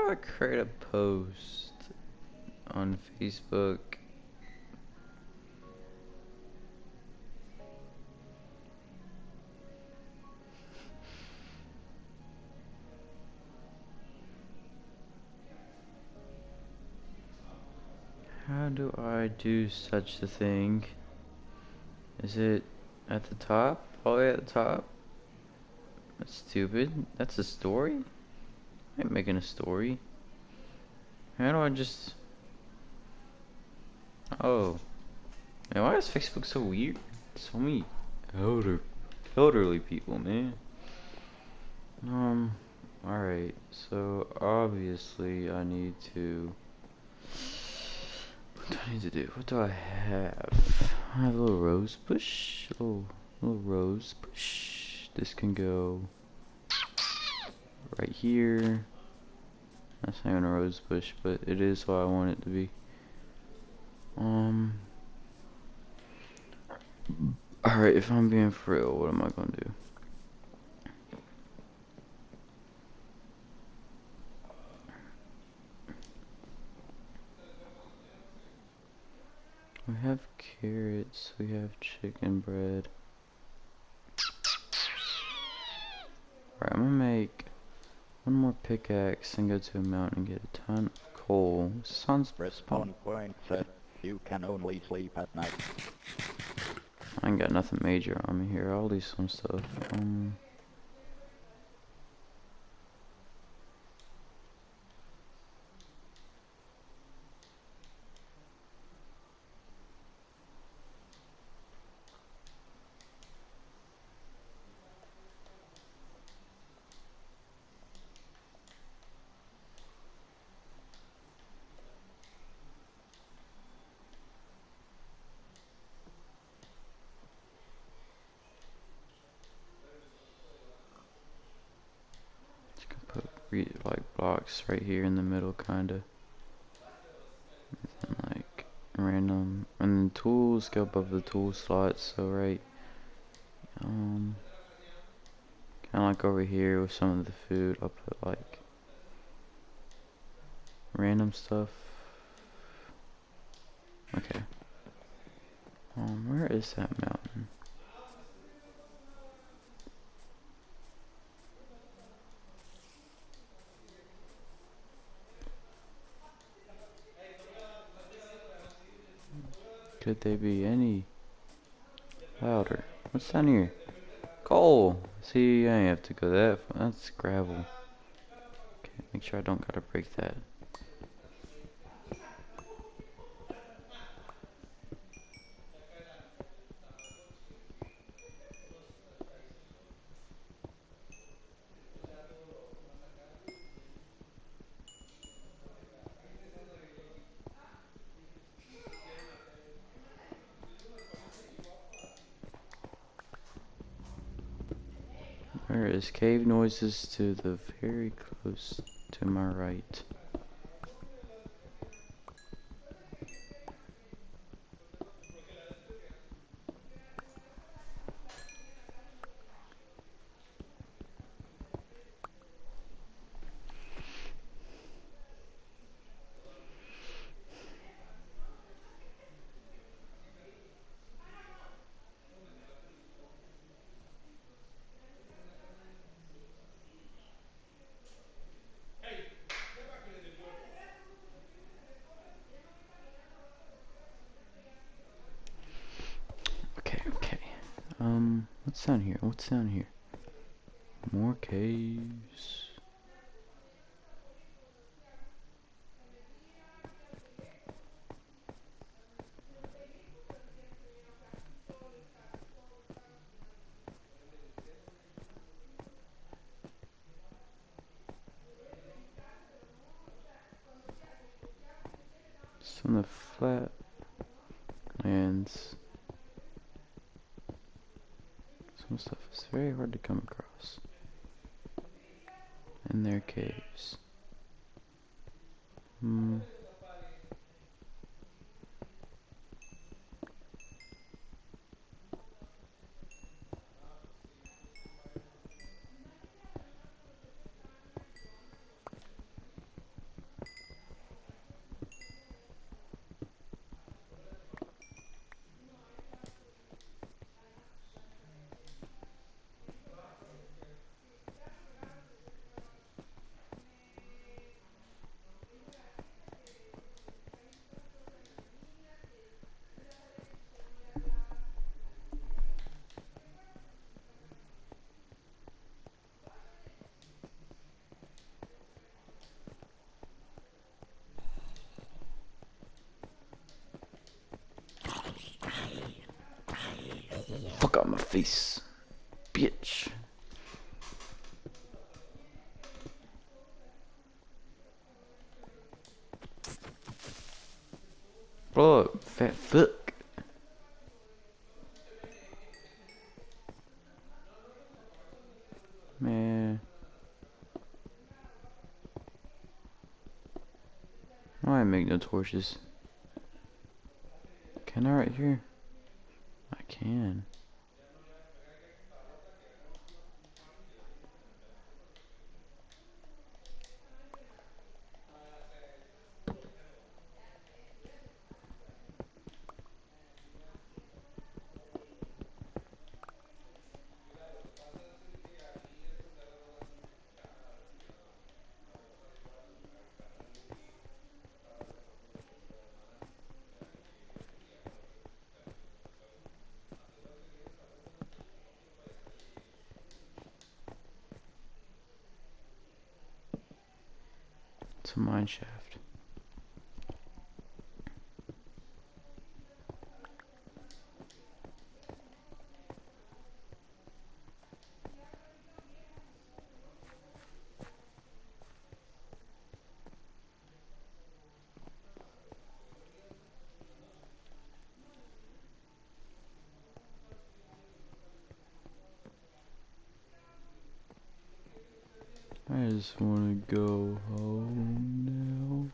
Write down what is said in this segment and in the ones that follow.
I create a post on Facebook? How do I do such a thing? Is it at the top? All the way at the top? That's stupid. That's a story? I ain't making a story. How do I just... Oh. Man, why is Facebook so weird? So many elderly people, man. Alright, so obviously I need to... What do I need to do? What do I have? I have a little rose bush. Oh, little rose bush. This can go right here. That's not even a rose bush, but it is what I want it to be. Alright, if I'm being for real, what am I gonna do? We have carrots, we have chicken bread. Alright, I'm gonna make one more pickaxe and go to a mountain and get a ton of coal. Sounds... Respawn point set. You can only sleep at night. I ain't got nothing major on me here. I'll do some stuff. Just gonna put like blocks right here in the middle, kinda. And like random, and then tools go above the tool slots. So right, kind of like over here with some of the food, I'll put like random stuff. Okay. Where is that mountain? Could they be any louder? What's down here? Coal! See, I have to go that far. That's gravel. Okay, make sure I don't gotta break that. There is cave noises to the very close to my right. Okay, okay. What's down here? What's down here? More caves. Some of the flat lands. Some stuff is very hard to come across. And their caves. face, bitch. Blow up, fat fuck. Man. Why I make no torches? Can I right here? I can. It's a mine shaft. I just wanna go home now.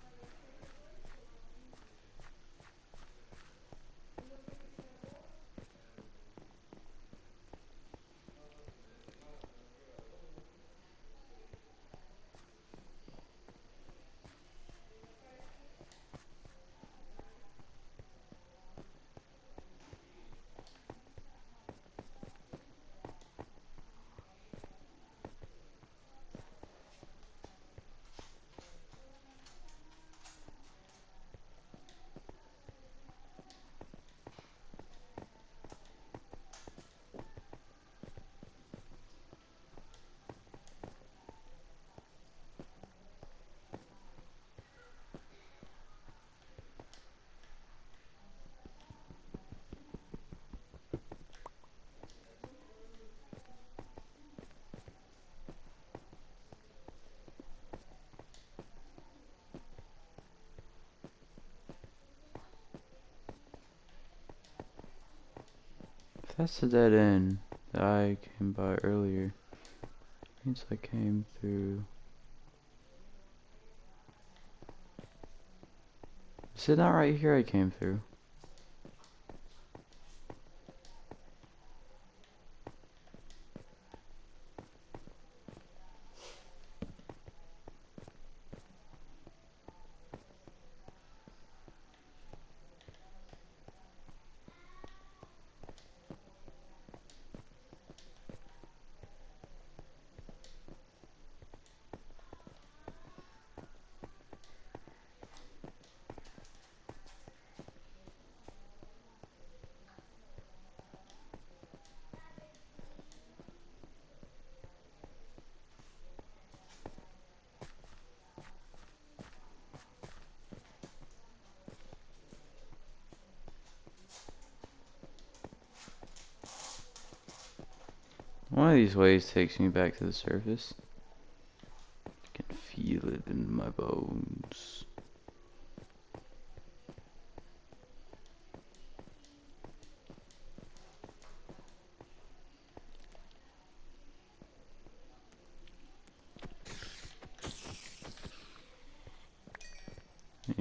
If that's the dead end that I came by earlier, means I came through. Is it not right here I came through? One of these ways takes me back to the surface. I can feel it in my bones.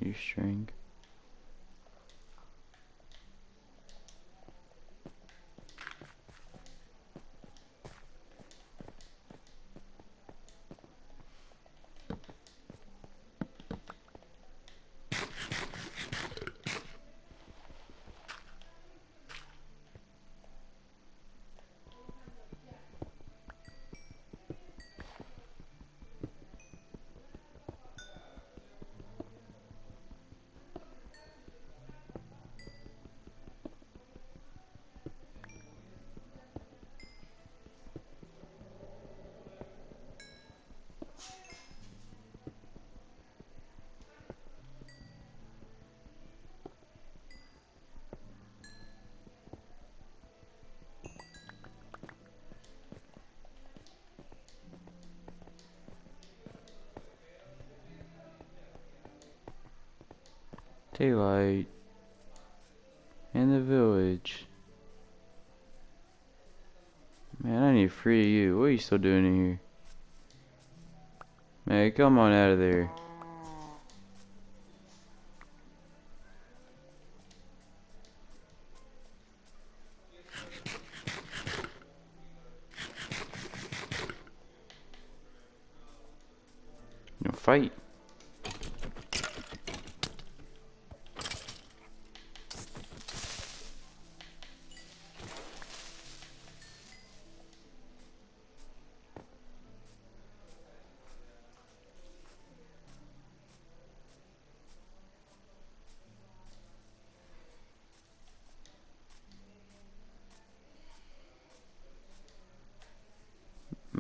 New string. Daylight. In the village. Man, I need to free you. What are you still doing in here? Man, come on out of there. You know, fight.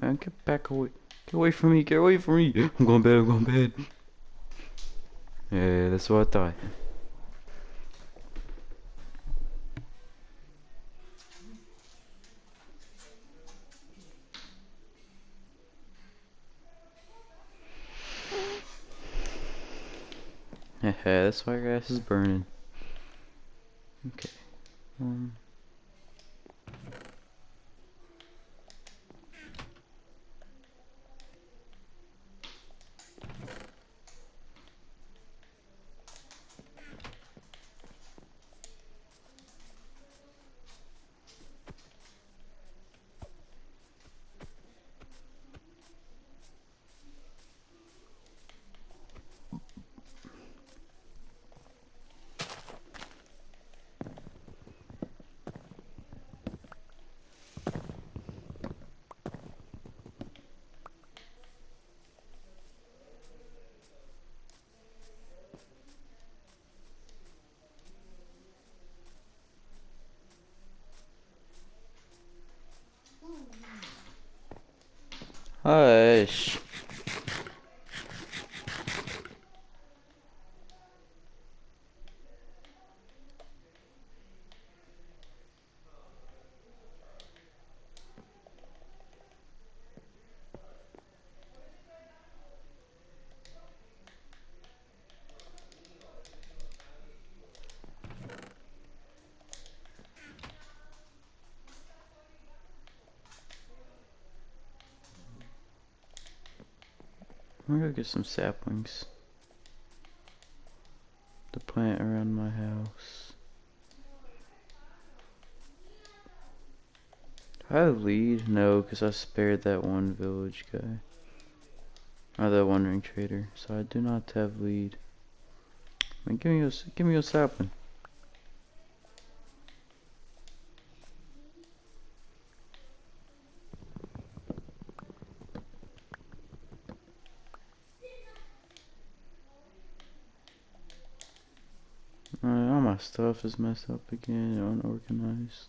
Man, get back away. Get away from me. Get away from me. I'm going bad. I'm going bad. Yeah, that's what I thought. Yeah, that's why your ass is burning. Okay. Hush. I'm gonna go get some saplings to plant around my house. Do I have lead? No, because I spared that one village guy. Or that wandering trader. So I do not have lead. I mean, give me your sapling. All my stuff is messed up again, unorganized.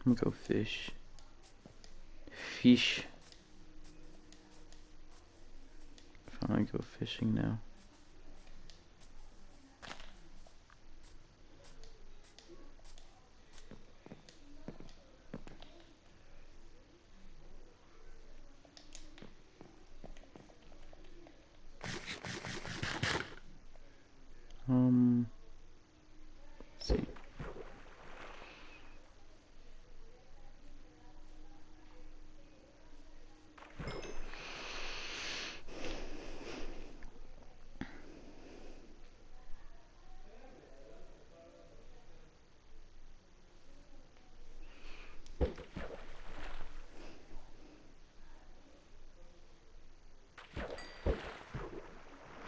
I'm gonna go fish. Fish. Finally go fishing now. Let's see.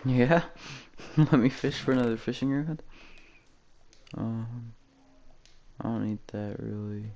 Yeah? Let me fish for another fishing rod? I don't need that really.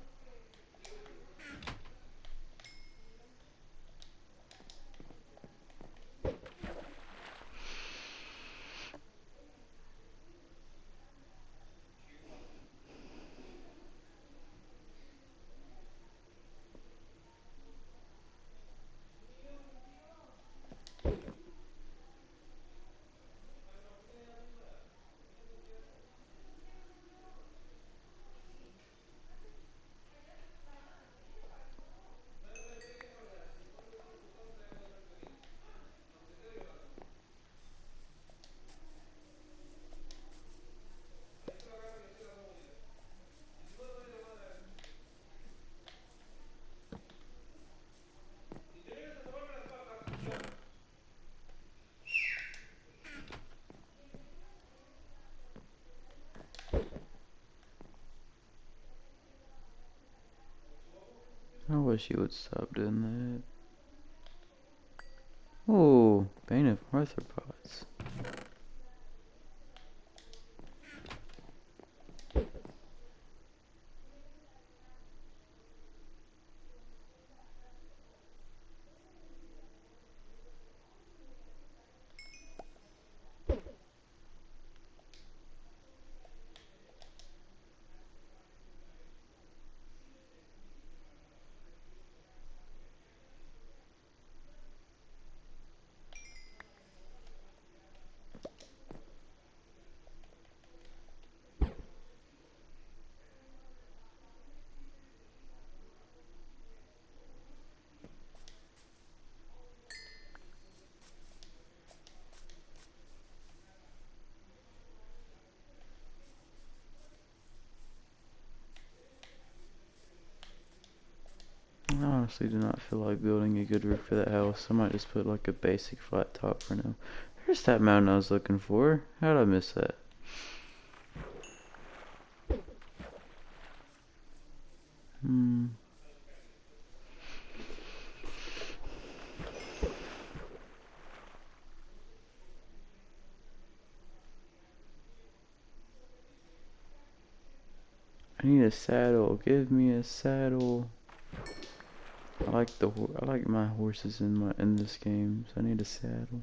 I wish you would stop doing that. Oh, Bane of Arthropods. I honestly do not feel like building a good roof for that house. I might just put like a basic flat top for now. There's that mountain I was looking for. How did I miss that? I need a saddle. Give me a saddle. I like my horses in this game, so I need a saddle.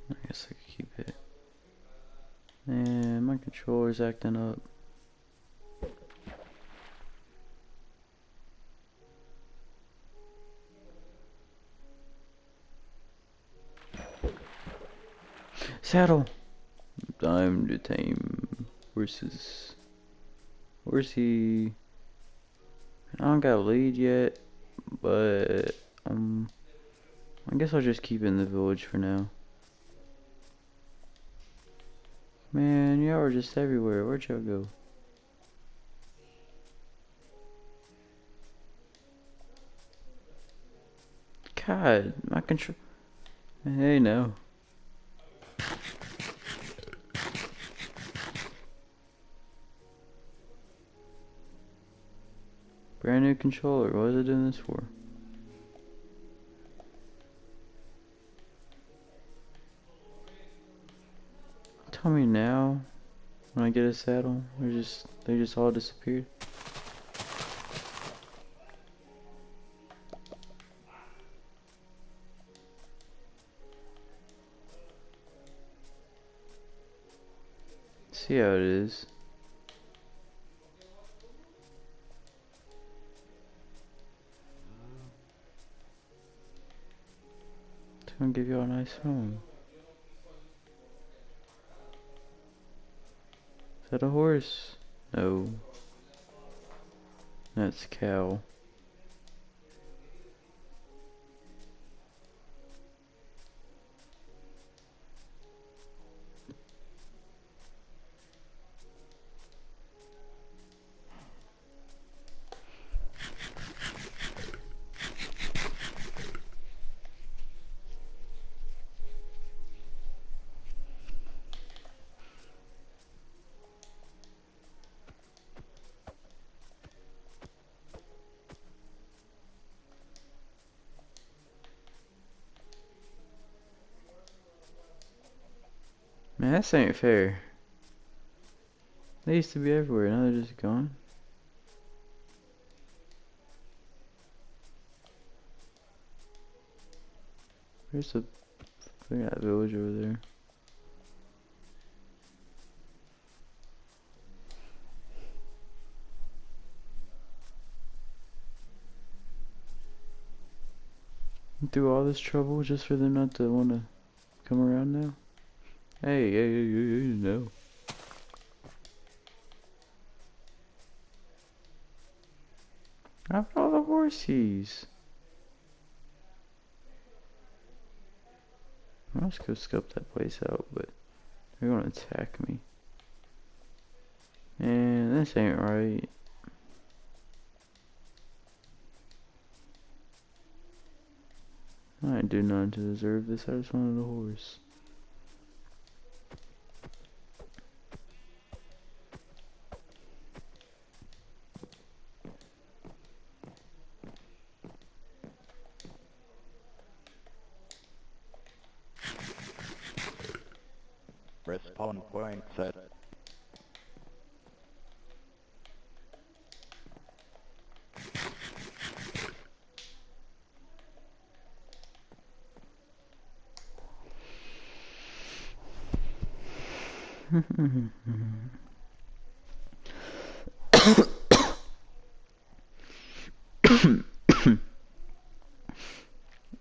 I guess I could keep it. Man, my controller's acting up. Saddle! Time to tame horses. Where's he? I don't got a lead yet, but I guess I'll just keep it in the village for now. Man, y'all are just everywhere. Where'd y'all go? God, my control. Hey, no. Brand new controller. What is it doing this for? Tell me now. When I get a saddle, they just all disappeared. See how it is. It's gonna give you a nice home. Is that a horse? No. That's cow. Man, this ain't fair. They used to be everywhere, now they're just gone. Where's the... Look at that village over there. Through all this trouble just for them not to want to come around now? Hey, no. How about all the horsies? I'll just go scope that place out, but they're gonna attack me. And this ain't right. I do not deserve this. I just wanted a horse. Respawn point set.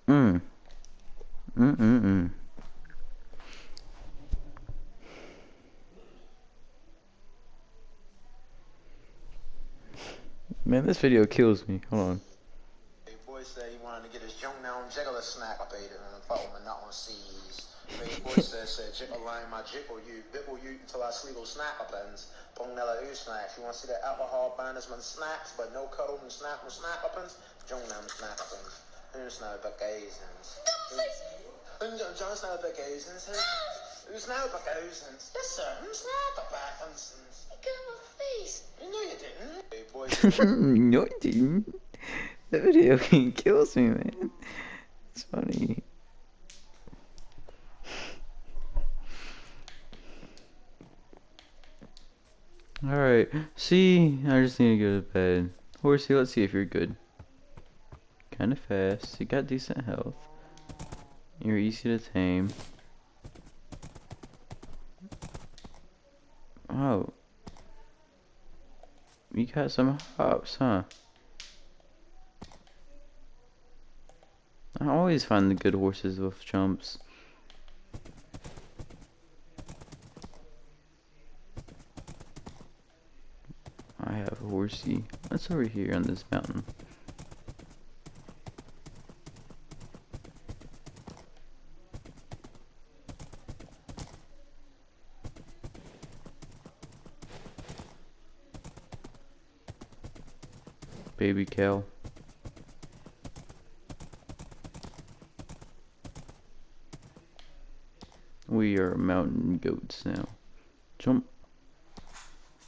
Mm. Mm-mm-mm. Man, this video kills me. Hold on. Hey, boy said he wanted to get his junk down jiggle snack up either and follow me not on seas. Hey, boy said jiggle line my jiggle you until I sleep snack up ends. Ponella snacks. You want to see the alcohol bandersman snacks, but no cuddle and snack up ends? Junk down snack up ends. Who's now the Gazens? John's now the Gazens. Who's now the Gazens? Yes, sir. Who's now the Gazens? I got my face. No, you didn't. Hey, boy. No, it didn't. That video kills me, man. It's funny. Alright, see, I just need to go to bed. Horsey, let's see if you're good. Kinda fast, you got decent health. You're easy to tame. Oh. You got some hops, huh? I always find the good horses with jumps. I have a horsey. That's over here on this mountain. Baby cow. We are mountain goats now. Jump.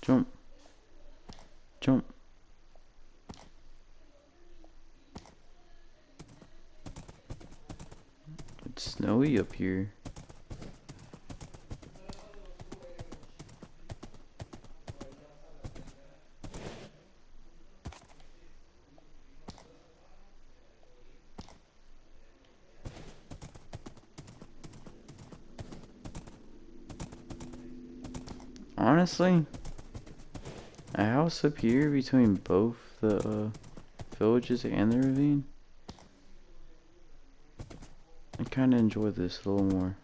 Jump. Jump. It's snowy up here. Honestly, a house up here between both the villages and the ravine. I kind of enjoy this a little more.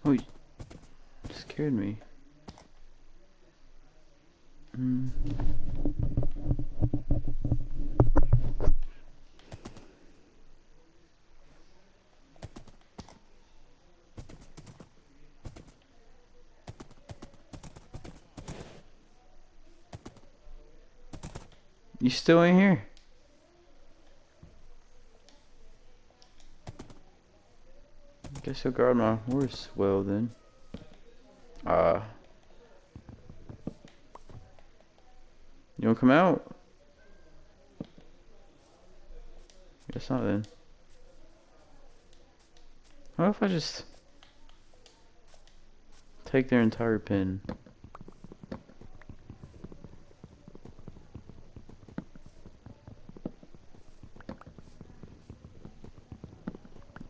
Oh, you scared me. You still in here? Guess I'll guard my horse well then. You wanna come out? Guess not then. What if I just Take their entire pen.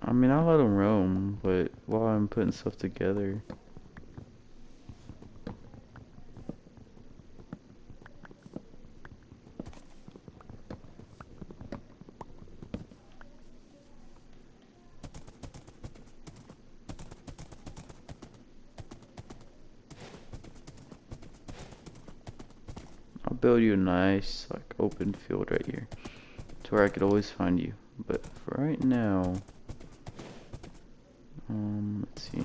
I mean, I'll let them roam, but while I'm putting stuff together. I'll build you a nice, like, open field right here, to where I could always find you. But for right now, let's see.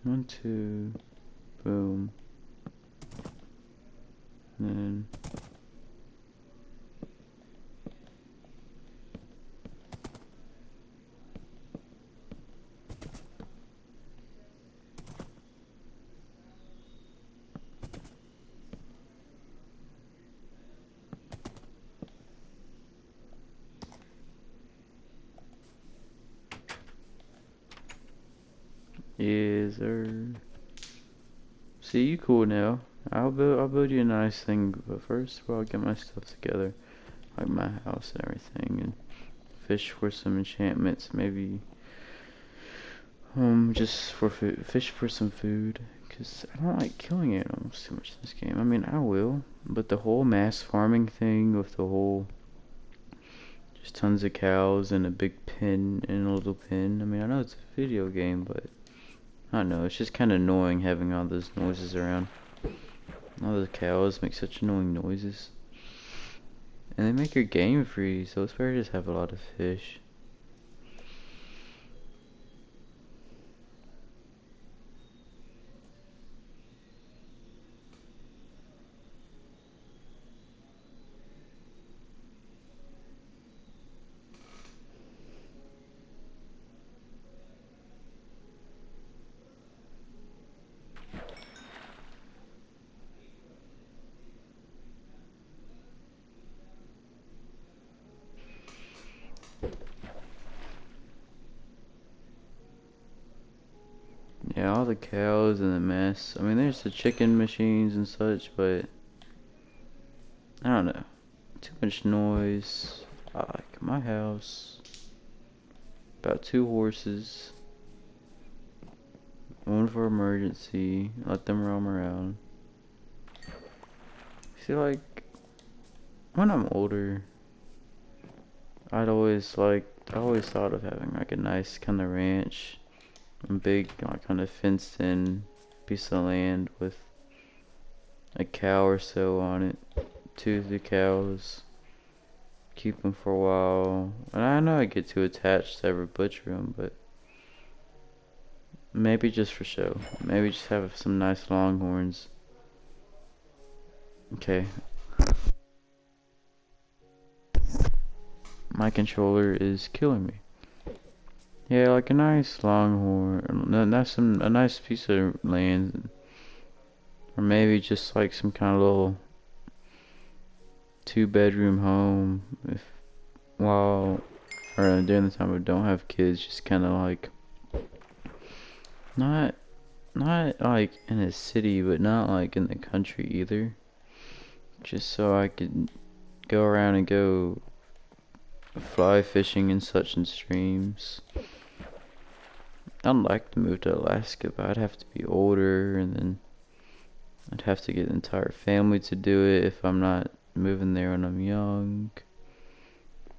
1, 2, boom. And then is there? See, you cool now. I'll build you a nice thing, but first I'll get my stuff together, like my house and everything, and fish for some enchantments, maybe. Just for food, fish for some food, cause I don't like killing animals too much in this game. I mean, I will, but the whole mass farming thing with the whole just tons of cows and a big pen and a little pen. I mean, I know it's a video game, but I don't know. It's just kind of annoying having all those noises around. All those cows make such annoying noises. And they make your game free, so it's better to just have a lot of fish. Yeah, all the cows and the mess. I mean, there's the chicken machines and such, but I don't know. Too much noise. I like my house. About 2 horses. 1 for emergency. Let them roam around. See, like, when I'm older, I always thought of having like a nice kind of ranch. A big, like, kind of fenced in piece of land with a cow or so on it. 2 of the cows. Keep them for a while. And I know I get too attached to ever butcher them, but maybe just for show. Maybe just have some nice longhorns. Okay. My controller is killing me. Yeah, like a nice longhorn. That's a nice piece of land. Or maybe just like some kind of little 2-bedroom home. Or during the time I don't have kids, just kind of like not like in a city, but not like in the country either. Just so I could go around and go fly fishing and such in streams. I'd like to move to Alaska, but I'd have to be older, and then I'd have to get the entire family to do it if I'm not moving there when I'm young.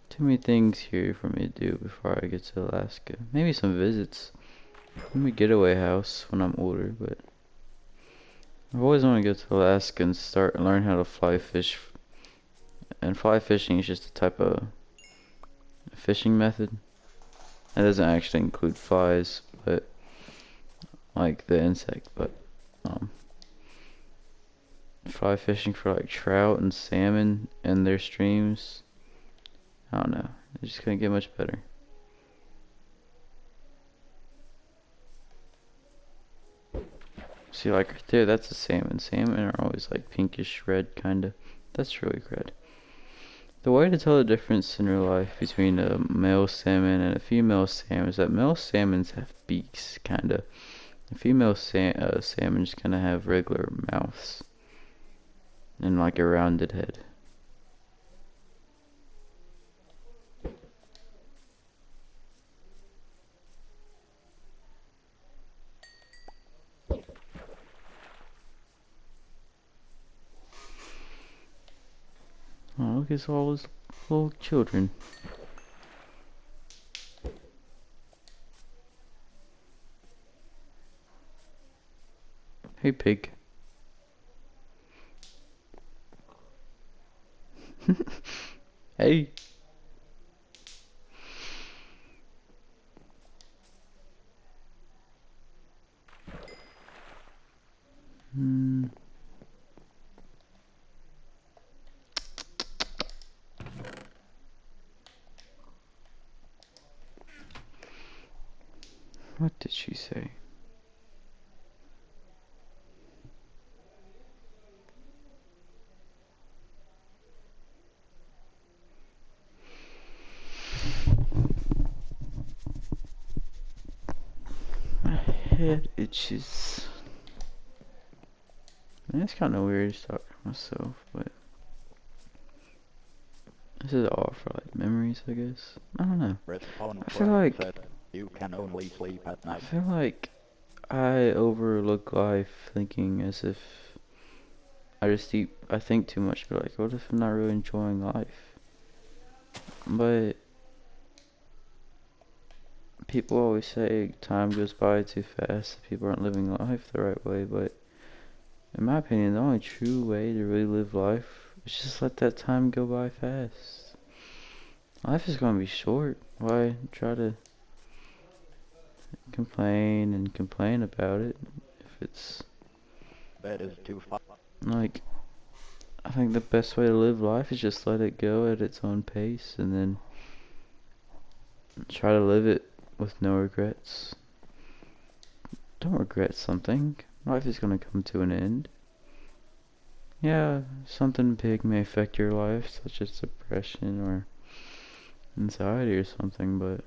Too many things here for me to do before I get to Alaska. Maybe some visits. Maybe a getaway house when I'm older, but I've always wanted to go to Alaska and learn how to fly fish. And fly fishing is just a type of fishing method. It doesn't actually include flies, but like the insect, but fly fishing for like trout and salmon in their streams. I don't know. It just couldn't get much better. See, like right there, that's a salmon. Salmon are always like pinkish red, kinda. That's really red. The way to tell the difference in real life between a male salmon and a female salmon is that male salmons have beaks, kinda. The female salmons kinda have regular mouths and like a rounded head. Oh, look at all those little children. Hey, pig. Hey. Hmm. What did she say? My head itches. Man, it's kind of weird to talk to myself, but this is all for like memories, I guess. I don't know. Respawn I feel Prime like said you can only sleep at I night. feel like I overlook life thinking as if I think too much, but like, what if I'm not really enjoying life? But people always say time goes by too fast, people aren't living life the right way, but in my opinion, the only true way to really live life is just let that time go by fast. Life is gonna be short. Why try to complain and complain about it if it's Bed is too far. like, I think the best way to live life is just let it go at its own pace and then try to live it with no regrets. Don't regret something. Life is gonna come to an end. Yeah, something big may affect your life, such as depression or anxiety or something, but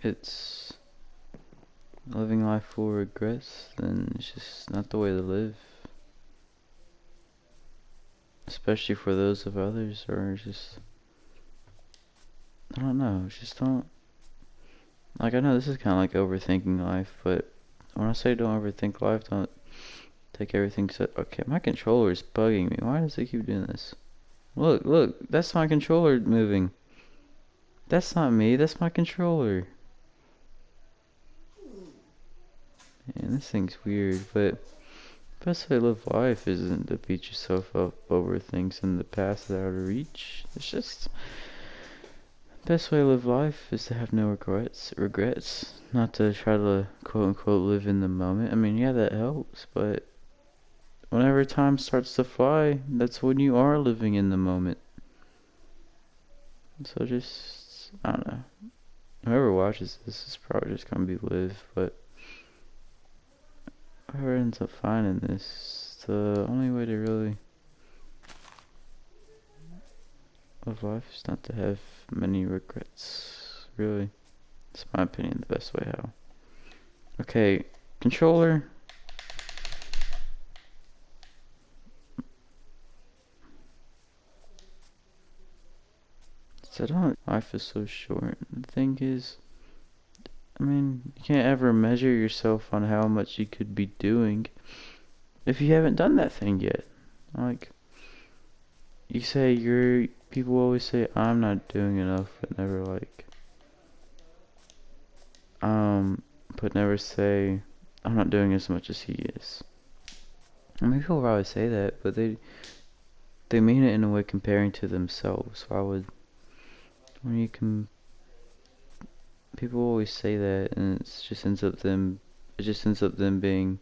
it's living life full of regrets, then it's just not the way to live. Especially for those of others, or just, I don't know, just don't, like, I know this is kind of like overthinking life, but when I say don't overthink life, don't take everything so, okay, my controller is bugging me, why does it keep doing this? Look, that's my controller moving. That's not me, that's my controller. Man, this thing's weird, but best way to live life isn't to beat yourself up over things in the past that are out of reach. It's just, best way to live life is to have no regrets, not to try to quote unquote live in the moment. I mean, yeah, that helps, but whenever time starts to fly, that's when you are living in the moment. So just, I don't know. Whoever watches this is probably just gonna be live, but whoever ends up finding this, the only way to really live life is not to have many regrets. Really. It's my opinion, the best way how. Okay, controller. So life is so short. The thing is, I mean, you can't ever measure yourself on how much you could be doing if you haven't done that thing yet. Like, you say people always say, I'm not doing enough, but never like, but never say, I'm not doing as much as he is. I mean, people probably say that, but they mean it in a way comparing to themselves. Why would, when you can, people always say that, and it just ends up them being,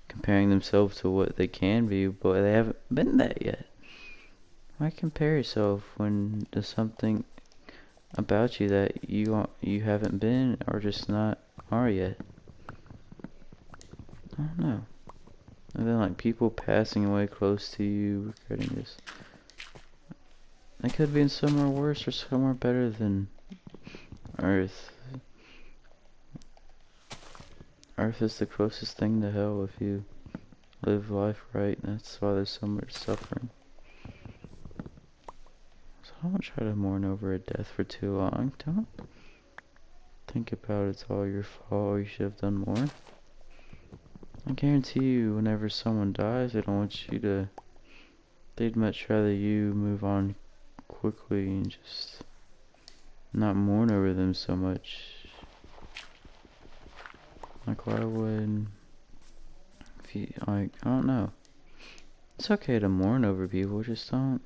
comparing themselves to what they can be, but they haven't been that yet. Why compare yourself when there's something about you that you haven't been or just not are yet? I don't know. And then like people passing away close to you, regretting this. It could be in somewhere worse or somewhere better than Earth. Earth is the closest thing to hell if you live life right. That's why there's so much suffering. So I don't try to mourn over a death for too long. Don't think about it's all your fault or you should have done more. I guarantee you whenever someone dies, they don't want you to... They'd much rather you move on quickly and just not mourn over them so much. Like, why would... If you, like, I don't know. It's okay to mourn over people, just don't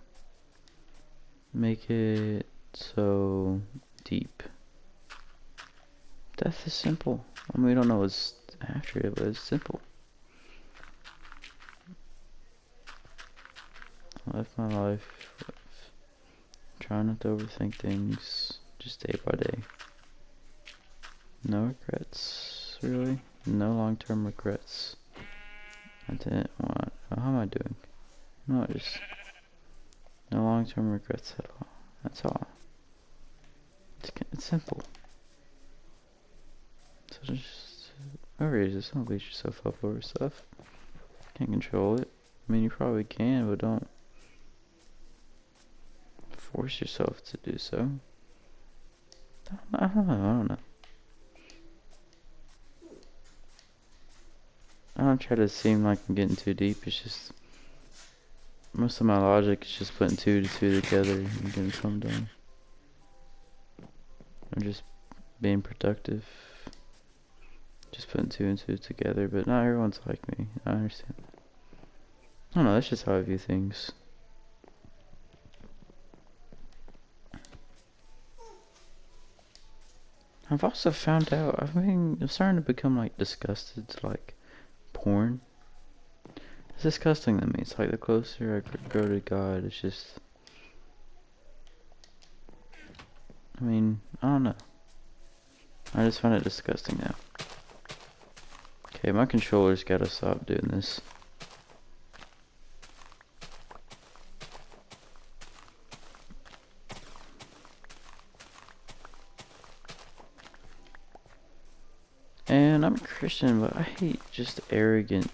make it so deep. Death is simple. I mean, we don't know what's after it, but it's simple. I live my life trying not to overthink things, just day by day. No regrets, really. No long-term regrets. I didn't want... How am I doing? No, just... No long-term regrets at all. That's all. It's simple. So just... don't beat yourself up over stuff. Can't control it. I mean, you probably can, but don't force yourself to do so. I don't know. I don't try to seem like I'm getting too deep. It's just most of my logic is just putting 2 to 2 together and getting some done. I'm just being productive. Just putting 2 and 2 together, but not everyone's like me. I understand that. I don't know, that's just how I view things. I've also found out, I'm starting to become like disgusted to like porn. It's disgusting to me. It's like the closer I grow to God, it's just... I mean, I don't know. I just find it disgusting now. Okay, my controller's gotta stop doing this. And I'm a Christian, but I hate just arrogant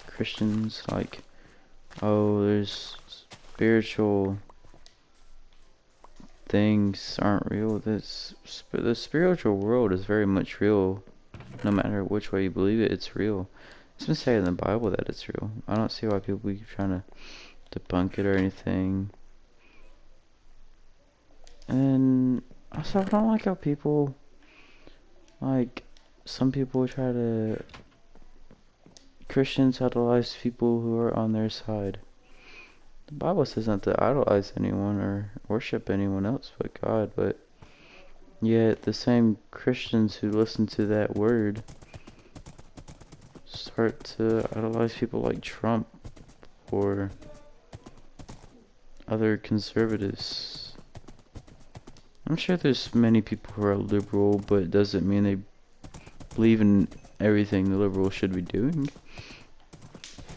Christians. Like, oh, there's spiritual things aren't real. The spiritual world is very much real. No matter which way you believe it, it's real. It's been said in the Bible that it's real. I don't see why people keep trying to debunk it or anything. And also, I don't like how people, like, some people try to... Christians idolize people who are on their side. The Bible says not to idolize anyone or worship anyone else but God, but yet the same Christians who listen to that word start to idolize people like Trump or other conservatives. I'm sure there's many people who are liberal, but it doesn't mean they believe in everything the liberals should be doing.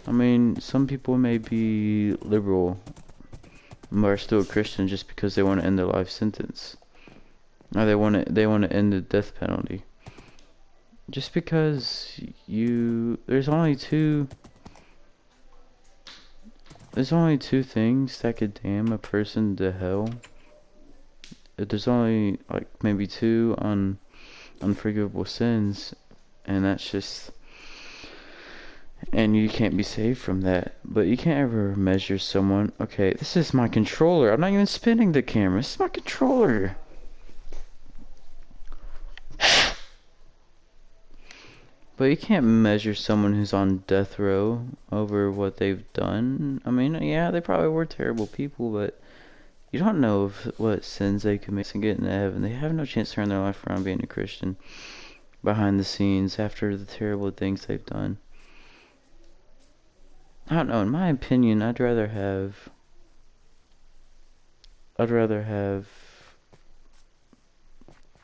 I mean, some people may be liberal but are still Christian just because they want to end their life sentence, or they want to end the death penalty. Just because there's only two things that could damn a person to hell. There's only like maybe 2 unforgivable sins, and that's just... And you can't be saved from that. But you can't ever measure someone... Okay, this is my controller. I'm not even spinning the camera. This is my controller. But you can't measure someone who's on death row over what they've done. I mean, yeah, they probably were terrible people, but you don't know what sins they commit and get into heaven. They have no chance to turn their life around being a Christian behind the scenes after the terrible things they've done. I don't know, in my opinion, I'd rather have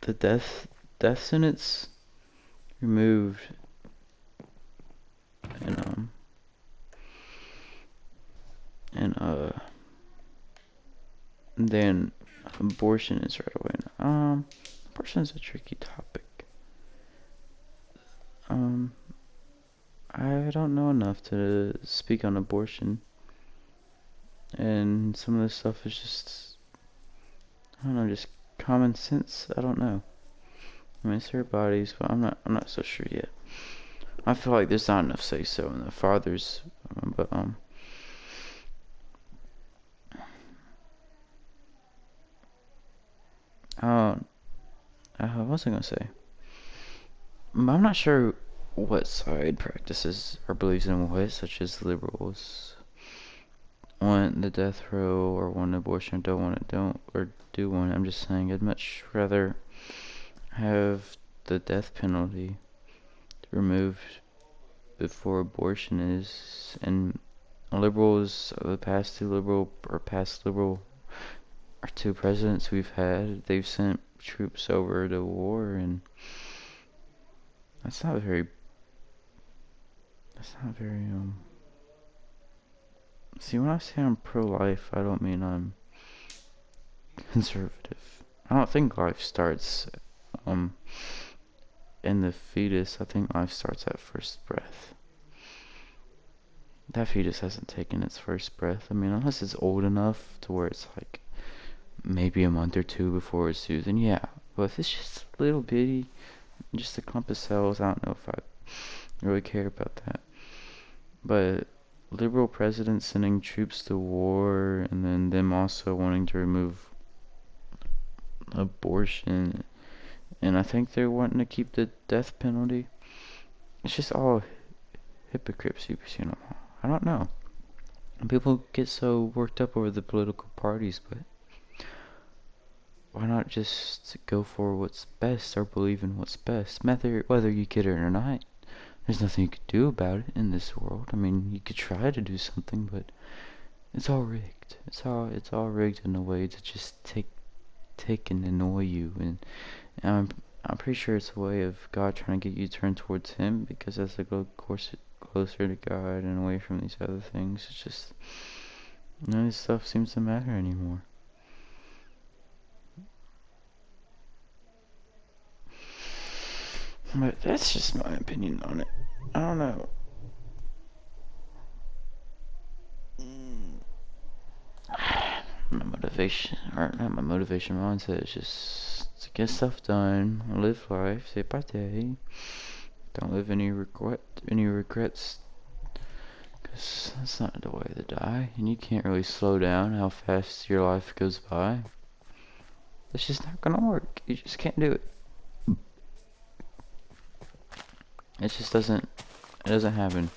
the death sentence removed and And then abortion is right away. Abortion is a tricky topic. I don't know enough to speak on abortion. And some of this stuff is just, I don't know, just common sense. I don't know. I mean, it's their bodies, but I'm not so sure yet. I feel like there's not enough say so in the fathers, but what was I gonna say? I'm not sure what side practices or believes in what, such as liberals want the death row or want abortion, don't want it, don't, or do want it. I'm just saying I'd much rather have the death penalty removed before abortion is. And liberals, the past liberal or two presidents we've had, they've sent troops over to war, and that's not very see, when I say I'm pro-life, I don't mean I'm conservative. I don't think life starts in the fetus. I think life starts at first breath. That fetus hasn't taken its first breath. I mean, unless it's old enough to where it's like maybe a month or two before it's due, then yeah. But if it's just a little bitty, just a clump of cells, I don't know if I really care about that. But liberal presidents sending troops to war, and then them also wanting to remove abortion, and I think they're wanting to keep the death penalty. It's just all hypocrisy, you know. I don't know. People get so worked up over the political parties, but why not just go for what's best or believe in what's best, whether you get it or not? There's nothing you could do about it in this world. I mean, you could try to do something, but it's all rigged. It's all rigged in a way to just take and annoy you. And I'm pretty sure it's a way of God trying to get you turned towards Him, because as I go closer to God and away from these other things, it's just none of this stuff seems to matter anymore. But that's just my opinion on it. I don't know. My motivation, or not my motivation, mindset is just to get stuff done, live life day by day. Don't live any regrets, because that's not the way to die, and you can't really slow down how fast your life goes by. It's just not gonna work. You just can't do it. It just doesn't happen.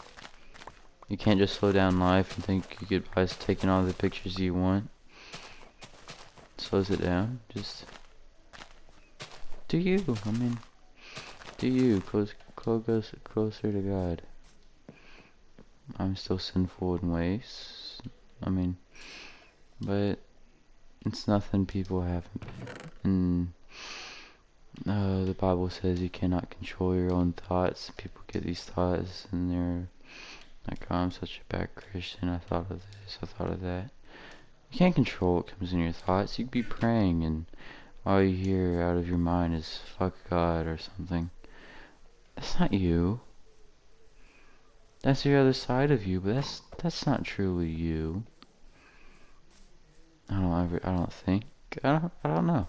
You can't just slow down life and think you get by taking all the pictures you want. It slows it down. Just do you. I mean, do you. Closer to God. I'm still sinful in ways. I mean, but it's nothing people haven't. And the Bible says you cannot control your own thoughts. People get these thoughts and they're like, oh, I'm such a bad Christian. I thought of this, I thought of that. You can't control what comes in your thoughts. You could be praying and all you hear out of your mind is fuck God or something. That's not you. That's the other side of you, but that's not truly you. I don't know.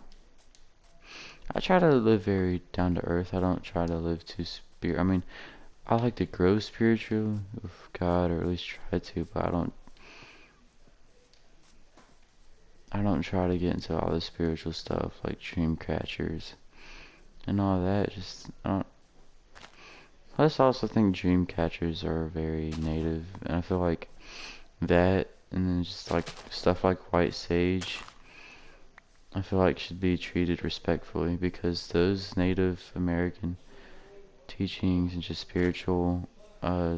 I try to live very down to earth. I don't try to live too I mean, I like to grow spiritual with God, or at least try to, but I don't try to get into all the spiritual stuff like dream catchers and all that. Just I don't. I just also think dream catchers are very native, and I feel like that, and then just like stuff like white sage, I feel like should be treated respectfully, because those Native American teachings and just spiritual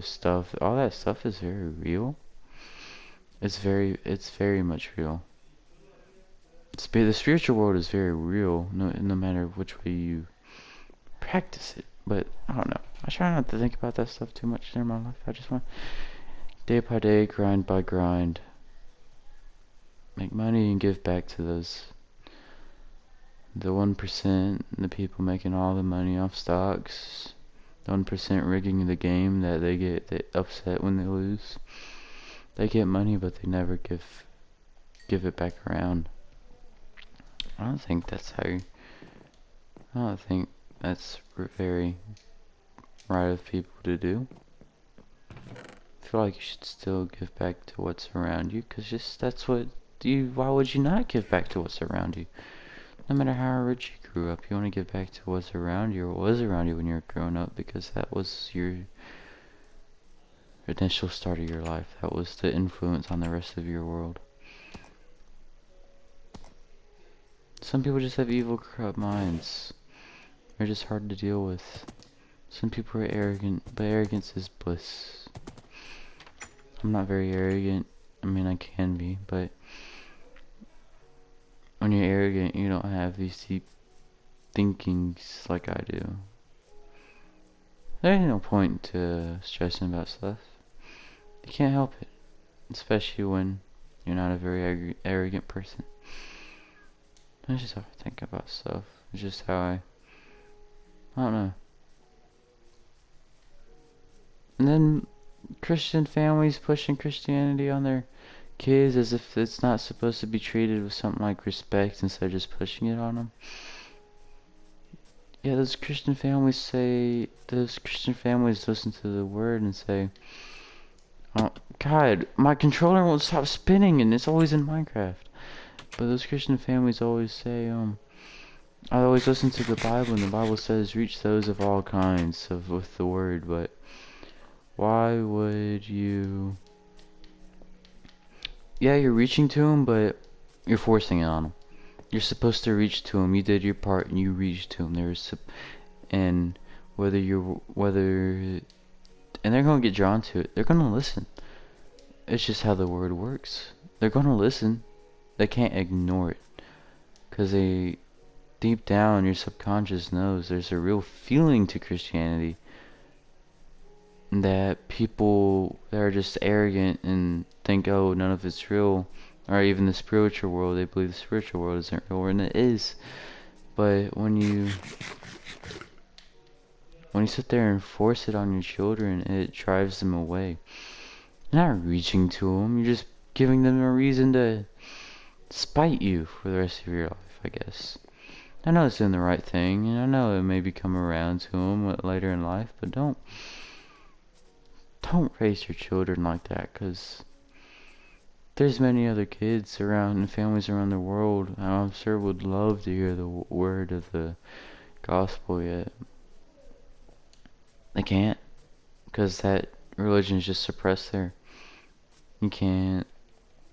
stuff, all that stuff is very real. It's very much real. The spiritual world is very real, no matter which way you practice it. But I don't know. I try not to think about that stuff too much in my life. I just want day by day, grind by grind. make money and give back to the 1%, the people making all the money off stocks, the 1% rigging the game that they get upset when they lose. They get money, but they never give it back around. I don't think that's I don't think that's very right of people to do. I feel like you should still give back to what's around you, because why would you not give back to what's around you? No matter how rich you grew up, you want to give back to what's around you, or what was around you when you were growing up, because that was your initial start of your life. That was the influence on the rest of your world. Some people just have evil, corrupt minds. They're just hard to deal with. Some people are arrogant, but arrogance is bliss. I'm not very arrogant. I mean, I can be, but when you're arrogant, you don't have these deep thinkings like I do. There ain't no point to stressing about stuff. You can't help it, especially when you're not a very arrogant person. That's just how I think about stuff. It's just how I don't know. And then Christian families pushing Christianity on their kids as if it's not supposed to be treated with something like respect instead of just pushing it on them. Yeah, those Christian families listen to the word and say, oh, God, my controller won't stop spinning and it's always in Minecraft. But those Christian families always say, I always listen to the Bible, and the Bible says, reach those of all kinds with the word, but why would you... Yeah, you're reaching to them, but you're forcing it on them. You're supposed to reach to them. You did your part, and you reached to them. And and they're gonna get drawn to it. They're gonna listen. It's just how the word works. They're gonna listen. They can't ignore it, because deep down your subconscious knows there's a real feeling to Christianity that people that are just arrogant and think, oh, none of it's real, or even the spiritual world, they believe the spiritual world isn't real, and it is. But when you sit there and force it on your children, it drives them away. You're not reaching to them, you're just giving them a reason to spite you for the rest of your life, I guess. I know it's doing the right thing, and I know it maybe come around to them later in life, but don't raise your children like that, because there's many other kids around and families around the world I'm sure would love to hear the word of the gospel, yet they can't, because that religion is just suppressed there. You can't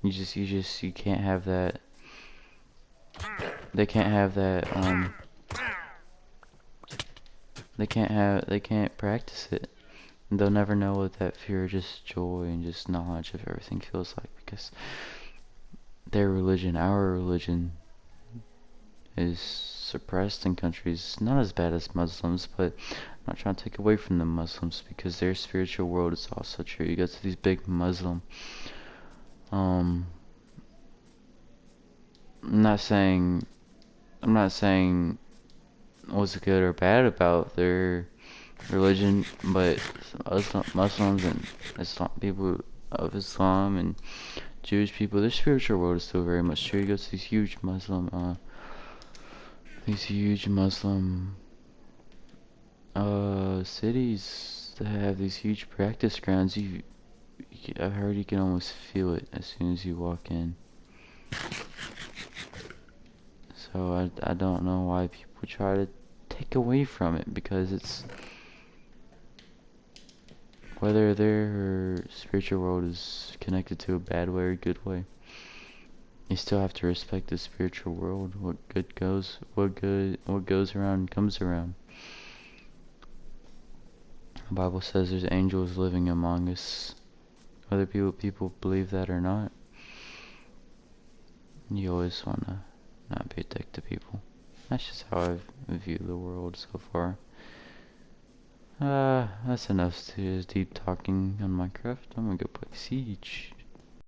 have that. They can't have that, they can't practice it. And they'll never know what that pure just joy and just knowledge of everything feels like, because their religion, our religion, is suppressed in countries not as bad as Muslims, but I'm not trying to take away from the Muslims, because their spiritual world is also true. You go to these big Muslim, I'm not saying what's good or bad about their religion, but Muslims and people of Islam and Jewish people, their spiritual world is still very much true. You go to these huge Muslim cities that have these huge practice grounds. I've heard you can almost feel it as soon as you walk in. So I don't know why people try to take away from it, because it's, whether their spiritual world is connected to a bad way or a good way, you still have to respect the spiritual world. What goes around comes around. The Bible says there's angels living among us, whether people believe that or not. You always want to not be a dick to people. That's just how I view the world so far. That's enough to deep talking on Minecraft. I'm gonna go play Siege.